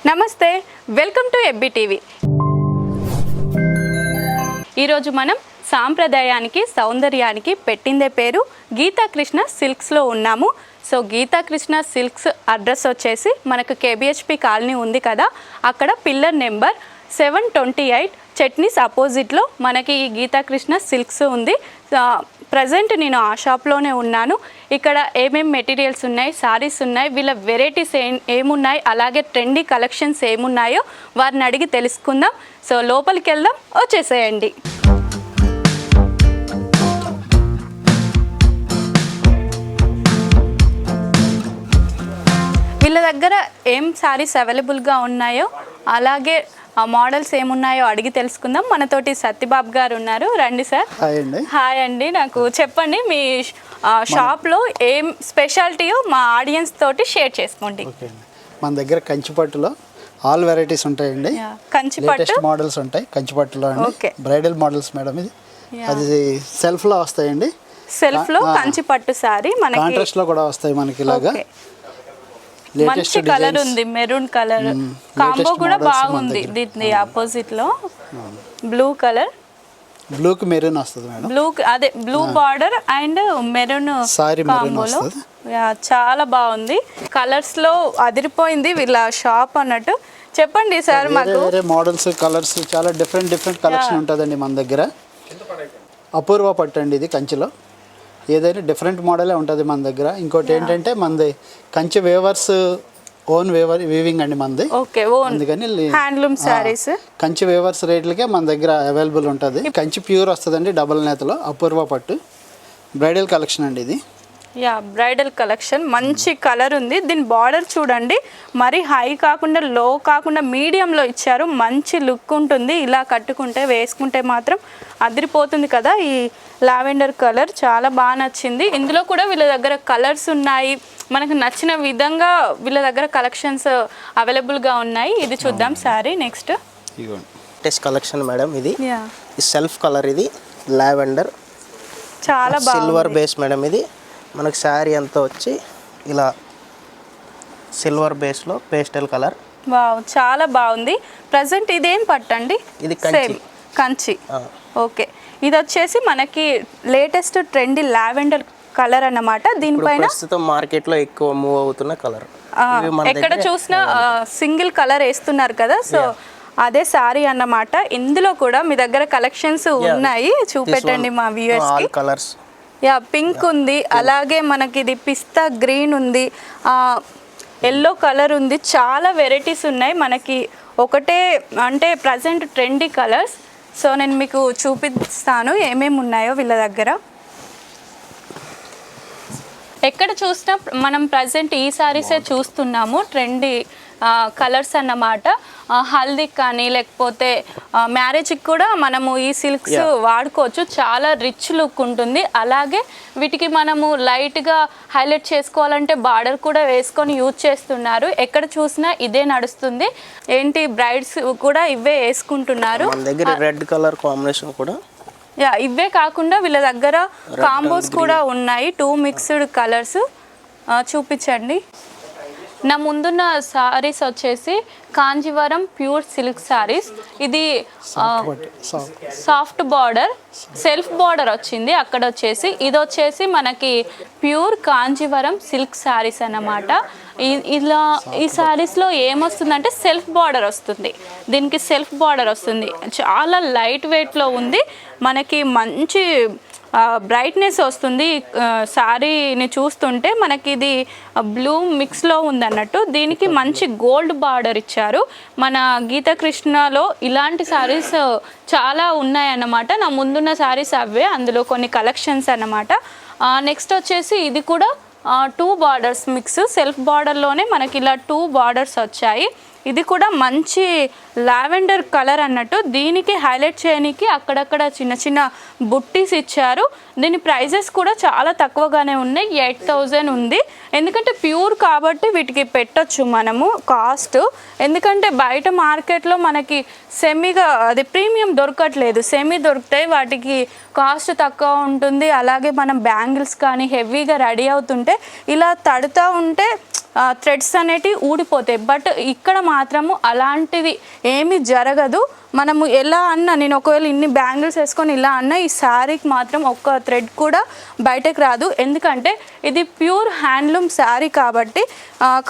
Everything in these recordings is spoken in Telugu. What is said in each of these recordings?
నమస్తే, వెల్కమ్ టు ఎబ్బి టీవీ. ఈరోజు మనం సాంప్రదాయానికి సౌందర్యానికి పెట్టిందే పేరు గీతాకృష్ణ సిల్క్స్లో ఉన్నాము. సో గీతాకృష్ణ సిల్క్స్ అడ్రస్ వచ్చేసి మనకు కేబిహెచ్పి కాలనీ ఉంది కదా, అక్కడ పిల్లర్ నెంబర్ 728 చట్నీస్ అపోజిట్లో మనకి ఈ గీతాకృష్ణ సిల్క్స్ ఉంది. ప్రజెంట్ నేను ఆ షాప్లోనే ఉన్నాను. ఇక్కడ ఏమేమి మెటీరియల్స్ ఉన్నాయి, సారీస్ ఉన్నాయి, వీళ్ళ వెరైటీస్ ఏమున్నాయి, అలాగే ట్రెండీ కలెక్షన్స్ ఏమున్నాయో వారిని అడిగి తెలుసుకుందాం. సో లోపలికి వెళ్దాం, వచ్చేసేయండి. వీళ్ళ దగ్గర ఏం సారీస్ అవైలబుల్గా ఉన్నాయో అలాగే మోడల్స్ ఏమున్నాయో అడిగి తెలుసుకుందాం. మనతోటి సత్యబాబు గారు ఉన్నారు, రండి సార్. హాయ్ అండి. నాకు చెప్పండి, మీ షాప్లో ఏం స్పెషాలిటీయో మా ఆడియన్స్ తోటి షేర్ చేసుకోండి. మన దగ్గర కంచిపట్టులో ఆల్ వెరైటీస్ ఉంటాయండి. కంచిపట్టు మోడల్స్ ఉంటాయి కంచిపట్టులో అండి. బ్రైడల్ మోడల్స్ మేడం, ఇది అది సెల్ఫ్లో వస్తాయండి. సెల్ఫ్లో కంచిపట్టు సారీ మనకి కాంట్రాస్ట్లో కూడా వస్తాయి మనకి ఇలాగా. మంచి కలర్ ఉంది, మెరూన్ కలర్ కాంబో కూడా బాగుంది. దీని ఆపోజిట్ లో బ్లూ కలర్, బ్లూకి మెరూన్ వస్తుంది మేడం. బ్లూ అదే బ్లూ బార్డర్ అండ్ మెరూన్ కాంబోలో చాలా బాగుంది. కలర్స్ లో అదిరిపోయింది వీళ్ళ షాప్ అన్నట్టు. చెప్పండి సార్, మాకు మోడల్స్ కలర్స్ చాలా డిఫరెంట్ కలెక్షన్ ఉంటుందండి మన దగ్గర. అపూర్వ పట్టు అండి ఇది, కంచిలో ఏదైనా డిఫరెంట్ మోడలే ఉంటుంది మన దగ్గర. ఇంకోటి ఏంటంటే మనది కంచి వేవర్స్ ఓన్ వీవింగ్ అండి మనది. అందుకని హ్యాండ్లూమ్ సారీస్ కంచి వేవర్స్ రేట్లకే మన దగ్గర అవైలబుల్ ఉంటుంది. కంచి ప్యూర్ వస్తుందండి, డబల్ నేతలో అపూర్వ పట్టు బ్రైడల్ కలెక్షన్ అండి ఇది. బ్రైడల్ కలెక్షన్, మంచి కలర్ ఉంది. దీని బార్డర్ చూడండి, మరి హై కాకుండా లో కాకుండా మీడియంలో ఇచ్చారు. మంచి లుక్ ఉంటుంది. ఇలా కట్టుకుంటే వేసుకుంటే మాత్రం అదిరిపోతుంది కదా. ఈ లావెండర్ కలర్ చాలా బాగా నచ్చింది. ఇందులో కూడా వీళ్ళ దగ్గర కలర్స్ ఉన్నాయి, మనకు నచ్చిన విధంగా వీళ్ళ దగ్గర కలెక్షన్స్ అవైలబుల్గా ఉన్నాయి. ఇది చూద్దాం sorry. Next test collection madam, ఇది సెల్ఫ్ కలర్, ఇది లావెండర్ చాలా బాగా సిల్వర్ బేస్ మేడం. ఇది మనకు శారీ అంతా వచ్చి ఇలా సిల్వర్ బేస్లో పేస్టల్ కలర్. వావ్, చాలా బాగుంది. ప్రజెంట్ ఇదేం పట్టండి? ఇది కంచి. ఓకే, ఇది వచ్చేసి మనకి లేటెస్ట్ ట్రెండీ లావెండర్ కలర్ అన్నమాట. దీనిపైన ప్రస్తుతం మార్కెట్లో ఎక్కువ మూవ్ అవుతున్న కలర్. ఎక్కడ చూసినా సింగిల్ కలర్ వేస్తున్నారు కదా, సో అదే సారీ అన్నమాట. ఇందులో కూడా మీ దగ్గర కలెక్షన్స్ ఉన్నాయి, చూపెట్టండి మా వ్యూయర్స్ కి. కలర్స్ పింక్ ఉంది, అలాగే మనకి ఇది పిస్తా గ్రీన్ ఉంది, ఎల్లో కలర్ ఉంది. చాలా వెరైటీస్ ఉన్నాయి మనకి. ఒకటే అంటే ప్రజెంట్ ట్రెండీ కలర్స్. సో నేను మీకు చూపిస్తాను ఏమేమి ఉన్నాయో వీళ్ళ దగ్గర. ఎక్కడ చూసినా మనం ప్రజెంట్ ఈ సారీసే చూస్తున్నాము, ట్రెండీ కలర్స్ అన్నమాట. హల్దీకి కానీ లేకపోతే మ్యారేజ్కి కూడా మనము ఈ సిల్క్స్ వాడుకోవచ్చు. చాలా రిచ్ లుక్ ఉంటుంది. అలాగే వీటికి మనము లైట్గా హైలైట్ చేసుకోవాలంటే బార్డర్ కూడా వేసుకొని యూజ్ చేస్తున్నారు. ఎక్కడ చూసినా ఇదే నడుస్తుంది. ఏంటి బ్రైడ్స్ కూడా ఇవే వేసుకుంటున్నారు. రెడ్ కలర్ కాంబినేషన్ కూడా ఇవే కాకుండా వీళ్ళ దగ్గర కాంబోస్ కూడా ఉన్నాయి, 2 మిక్స్డ్ కలర్స్. చూపించండి. నా ముందున్న సారీస్ వచ్చేసి కాంజీవరం ప్యూర్ సిల్క్ సారీస్. ఇది సాఫ్ట్ బార్డర్, సెల్ఫ్ బార్డర్ వచ్చింది అక్కడ వచ్చేసి. ఇది వచ్చేసి మనకి ప్యూర్ కాంజీవరం సిల్క్ సారీస్ అన్నమాట. ఇలా ఈ సారీస్లో ఏమొస్తుందంటే సెల్ఫ్ బార్డర్ వస్తుంది, దీనికి సెల్ఫ్ బార్డర్ వస్తుంది. చాలా లైట్ వెయిట్లో ఉంది, మనకి మంచి బ్రైట్నెస్ వస్తుంది. శారీని చూస్తుంటే మనకి ఇది బ్లూ మిక్స్లో ఉందన్నట్టు. దీనికి మంచి గోల్డ్ బార్డర్ ఇచ్చారు. మన గీతాకృష్ణలో ఇలాంటి శారీస్ చాలా ఉన్నాయన్నమాట. నా ముందున్న శారీస్ అవే, అందులో కొన్ని కలెక్షన్స్ అన్నమాట. నెక్స్ట్ వచ్చేసి ఇది కూడా 2 బార్డర్స్ మిక్స్, సెల్ఫ్ బార్డర్లోనే మనకి ఇలా 2 బార్డర్స్ వచ్చాయి. ఇది కూడా మంచి లావెండర్ కలర్ అన్నట్టు. దీనికి హైలైట్ చేయడానికి అక్కడక్కడ చిన్న చిన్న బుట్టీస్ ఇచ్చారు. దీని ప్రైజెస్ కూడా చాలా తక్కువగానే ఉన్నాయి, 8000 ఉంది. ఎందుకంటే ప్యూర్ కాబట్టి వీటికి పెట్టొచ్చు మనము కాస్ట్. ఎందుకంటే బయట మార్కెట్లో మనకి సెమీగా అది ప్రీమియం దొరకట్లేదు, సెమీ దొరుకుతాయి, వాటికి కాస్ట్ తక్కువ ఉంటుంది. అలాగే మనం బ్యాంగిల్స్ కానీ హెవీగా రెడీ అవుతుంటే ఇలా తడుతూ ఉంటే థ్రెడ్స్ అనేటివి ఊడిపోతాయి. బట్ ఇక్కడ మాత్రము అలాంటిది ఏమీ జరగదు. మనము ఎలా అన్నా, నేను ఒకవేళ ఇన్ని బ్యాంగిల్స్ వేసుకొని ఇలా అన్నా ఈ శారీకి మాత్రం ఒక్క థ్రెడ్ కూడా బయటకు రాదు. ఎందుకంటే ఇది ప్యూర్ హ్యాండ్లూమ్ శారీ కాబట్టి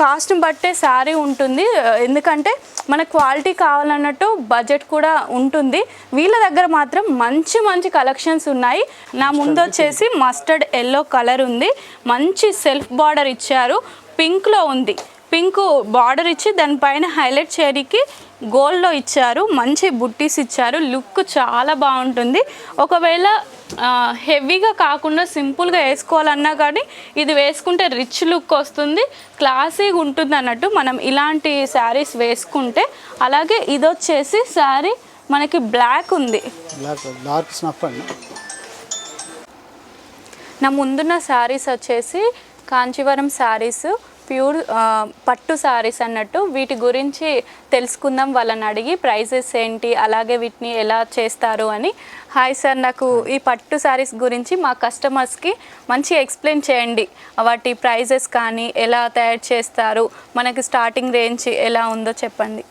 కాస్ట్ని బట్టే శారీ ఉంటుంది. ఎందుకంటే మన క్వాలిటీ కావాలన్నట్టు బడ్జెట్ కూడా ఉంటుంది. వీళ్ళ దగ్గర మాత్రం మంచి మంచి కలెక్షన్స్ ఉన్నాయి. నా ముందు వచ్చేసి మస్టర్డ్ ఎల్లో కలర్ ఉంది, మంచి సెల్ఫ్ బార్డర్ ఇచ్చారు, పింక్లో ఉంది. పింక్ బార్డర్ ఇచ్చి దానిపైన హైలైట్ చేయడానికి గోల్డ్లో ఇచ్చారు, మంచి బుట్టీస్ ఇచ్చారు. లుక్ చాలా బాగుంటుంది. ఒకవేళ హెవీగా కాకుండా సింపుల్గా వేసుకోవాలన్నా కానీ ఇది వేసుకుంటే రిచ్ లుక్ వస్తుంది, క్లాసీగా ఉంటుంది అన్నట్టు మనం ఇలాంటి శారీస్ వేసుకుంటే. అలాగే ఇది వచ్చేసి శారీ మనకి బ్లాక్ ఉంది, డార్క్ స్నఫ్ అండి. నా ముందున్న శారీస్ వచ్చేసి కాంచీవరం శారీస్, ప్యూర్ పట్టు శారీస్ అన్నట్టు. వీటి గురించి తెలుసుకుందాం వాళ్ళని అడిగి, ప్రైజెస్ ఏంటి, అలాగే వీటిని ఎలా చేస్తారు అని. హాయ్ సార్, నాకు ఈ పట్టు శారీస్ గురించి మా కస్టమర్స్కి మంచి ఎక్స్ప్లెయిన్ చేయండి. వాటి ప్రైజెస్ కానీ ఎలా తయారు చేస్తారు, మనకి స్టార్టింగ్ రేంజ్ ఎలా ఉందో చెప్పండి.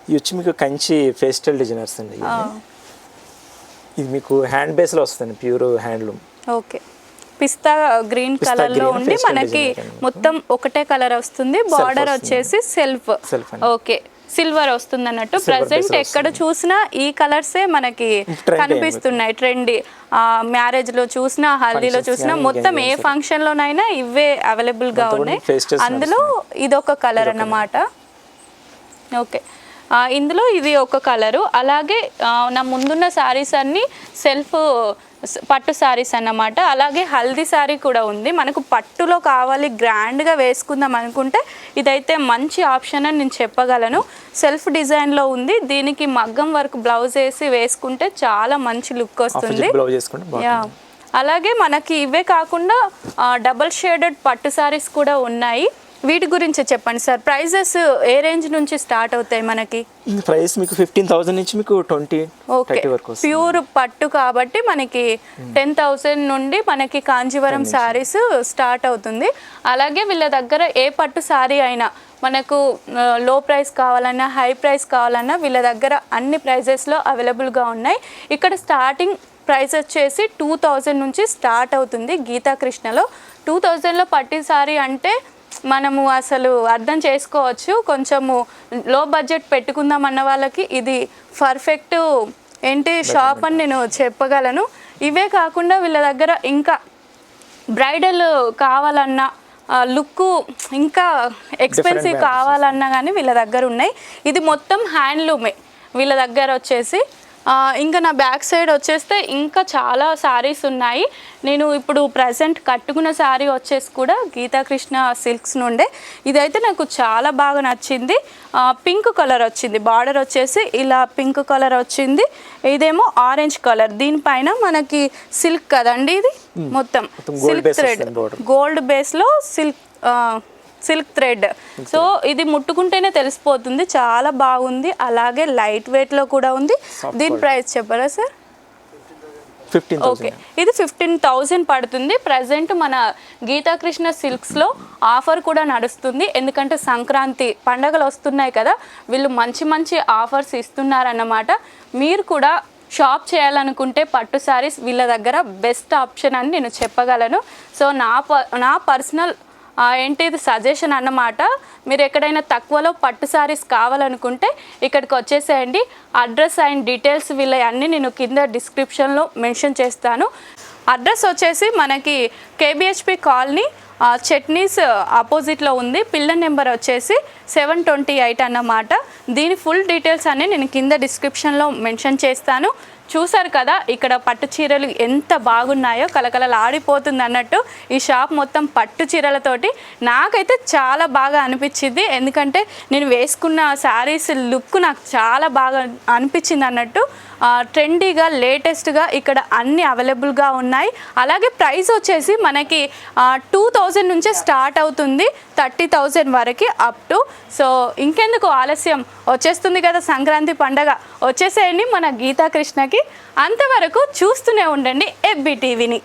ఇది వచ్చి మీకు కంచి ఫెస్టల్ డిజైనర్స్ అండి. ఇది మీకు హ్యాండ్ బేస్లో వస్తుంది, ప్యూర్ హ్యాండ్లూమ్. ఓకే, పిస్తా గ్రీన్ కలర్లో ఉండి మనకి మొత్తం ఒకటే కలర్ వస్తుంది. బార్డర్ వచ్చేసి సెల్ఫ్, ఓకే, సిల్వర్ వస్తుంది అన్నట్టు. ప్రజెంట్ ఎక్కడ చూసినా ఈ కలర్సే మనకి కనిపిస్తున్నాయి. ట్రెండీ మ్యారేజ్లో చూసినా, హల్దీలో చూసినా, మొత్తం ఏ ఫంక్షన్లోనైనా ఇవే అవైలబుల్గా ఉన్నాయి. అందులో ఇదొక కలర్ అన్నమాట. ఓకే, ఇందులో ఇది ఒక కలరు. అలాగే నా ముందున్న శారీస్ అన్నీ సెల్ఫ్ పట్టు శారీస్ అన్నమాట. అలాగే హల్దీ శారీ కూడా ఉంది. మనకు పట్టులో కావాలి, గ్రాండ్గా వేసుకుందాం అనుకుంటే ఇదైతే మంచి ఆప్షన్ అని నేను చెప్పగలను. సెల్ఫ్ డిజైన్లో ఉంది, దీనికి మగ్గం వర్క్ బ్లౌజ్ వేసి వేసుకుంటే చాలా మంచి లుక్ వస్తుంది. అలాగే మనకి ఇవే కాకుండా డబల్ షేడెడ్ పట్టు శారీస్ కూడా ఉన్నాయి. వీటి గురించి చెప్పండి సార్. ప్రైజెస్ ఏ రేంజ్ నుంచి స్టార్ట్ అవుతాయి మనకి? ప్రైస్ మీకు 15,000 నుంచి మీకు 20-30 వరకు. ప్యూర్ పట్టు కాబట్టి మనకి 10,000 నుండి మనకి కాంజీవరం శారీస్ స్టార్ట్ అవుతుంది. అలాగే వీళ్ళ దగ్గర ఏ పట్టు శారీ అయినా మనకు లో ప్రైస్ కావాలన్నా, హై ప్రైస్ కావాలన్నా వీళ్ళ దగ్గర అన్ని ప్రైజెస్లో అవైలబుల్గా ఉన్నాయి. ఇక్కడ స్టార్టింగ్ ప్రైస్ వచ్చేసి 2,000 నుంచి స్టార్ట్ అవుతుంది. గీతా కృష్ణలో 2,000లో పట్టు శారీ అంటే మనము అసలు అర్థం చేసుకోవచ్చు. కొంచెము లో బడ్జెట్ పెట్టుకుందాం అన్న వాళ్ళకి ఇది పర్ఫెక్ట్ ఏంటి షాప్ అని నేను చెప్పగలను. ఇవే కాకుండా వీళ్ళ దగ్గర ఇంకా బ్రైడల్ కావాలన్నా, లుక్ ఇంకా ఎక్స్పెన్సివ్ కావాలన్నా కానీ వీళ్ళ దగ్గర ఉన్నాయి. ఇది మొత్తం హ్యాండ్లూమే వీళ్ళ దగ్గర వచ్చేసి. ఇంకా నా బ్యాక్ సైడ్ వచ్చేస్తే ఇంకా చాలా శారీస్ ఉన్నాయి. నేను ఇప్పుడు ప్రజెంట్ కట్టుకున్న శారీ వచ్చేసి కూడా గీతాకృష్ణ సిల్క్స్ నుండే. ఇదైతే నాకు చాలా బాగా నచ్చింది. పింక్ కలర్ వచ్చింది, బార్డర్ వచ్చేసి ఇలా పింక్ కలర్ వచ్చింది. ఇదేమో ఆరెంజ్ కలర్, దీనిపైన మనకి సిల్క్ కదండి, ఇది మొత్తం సిల్క్ థ్రెడ్, గోల్డ్ బేస్లో సిల్క్ థ్రెడ్. సో ఇది ముట్టుకుంటేనే తెలిసిపోతుంది, చాలా బాగుంది. అలాగే లైట్ వెయిట్లో కూడా ఉంది. దీని ప్రైస్ చెప్పరా సార్? 15,000. ఓకే, ఇది 15,000 పడుతుంది. ప్రజెంట్ మన గీతాకృష్ణ సిల్క్స్లో ఆఫర్ కూడా నడుస్తుంది. ఎందుకంటే సంక్రాంతి పండగలు వస్తున్నాయి కదా, వీళ్ళు మంచి మంచి ఆఫర్స్ ఇస్తున్నారన్నమాట. మీరు కూడా షాప్ చేయాలనుకుంటే పట్టు శారీస్ వీళ్ళ దగ్గర బెస్ట్ ఆప్షన్ అని నేను చెప్పగలను. సో నా పర్సనల్ ఏంటిది సజెషన్ అన్నమాట. మీరు ఎక్కడైనా తక్కువలో పట్టు శారీస్ కావాలనుకుంటే ఇక్కడికి వచ్చేసేయండి. అడ్రస్ అండ్ డీటెయిల్స్ వీళ్ళ అన్నీ నేను కింద డిస్క్రిప్షన్లో మెన్షన్ చేస్తాను. అడ్రస్ వచ్చేసి మనకి కేబిహెచ్పి కాలనీ చట్నీస్ ఆపోజిట్లో ఉంది. పిల్లర్ నెంబర్ వచ్చేసి 728 అన్నమాట. దీని ఫుల్ డీటెయిల్స్ అన్నీ నేను కింద డిస్క్రిప్షన్లో మెన్షన్ చేస్తాను. చూసారు కదా ఇక్కడ పట్టు చీరలు ఎంత బాగున్నాయో, కలకలలాడిపోతుంది అన్నట్టు. ఈ షాప్ మొత్తం పట్టు చీరలతోటి నాకైతే చాలా బాగా అనిపించింది. ఎందుకంటే నేను వేసుకున్న శారీస్ లుక్ నాకు చాలా బాగా అనిపించింది అన్నట్టు. ట్రెండీగా, లేటెస్ట్గా ఇక్కడ అన్ని అవైలబుల్గా ఉన్నాయి. అలాగే ప్రైస్ వచ్చేసి మనకి 2,000 నుంచే స్టార్ట్ అవుతుంది, 30,000 వరకు అప్ టు. సో ఇంకెందుకు ఆలస్యం, వచ్చేస్తుంది కదా సంక్రాంతి పండగ, వచ్చేసేయండి మన గీతాకృష్ణకి. అంతవరకు చూస్తూనే ఉండండి FB టీవీని.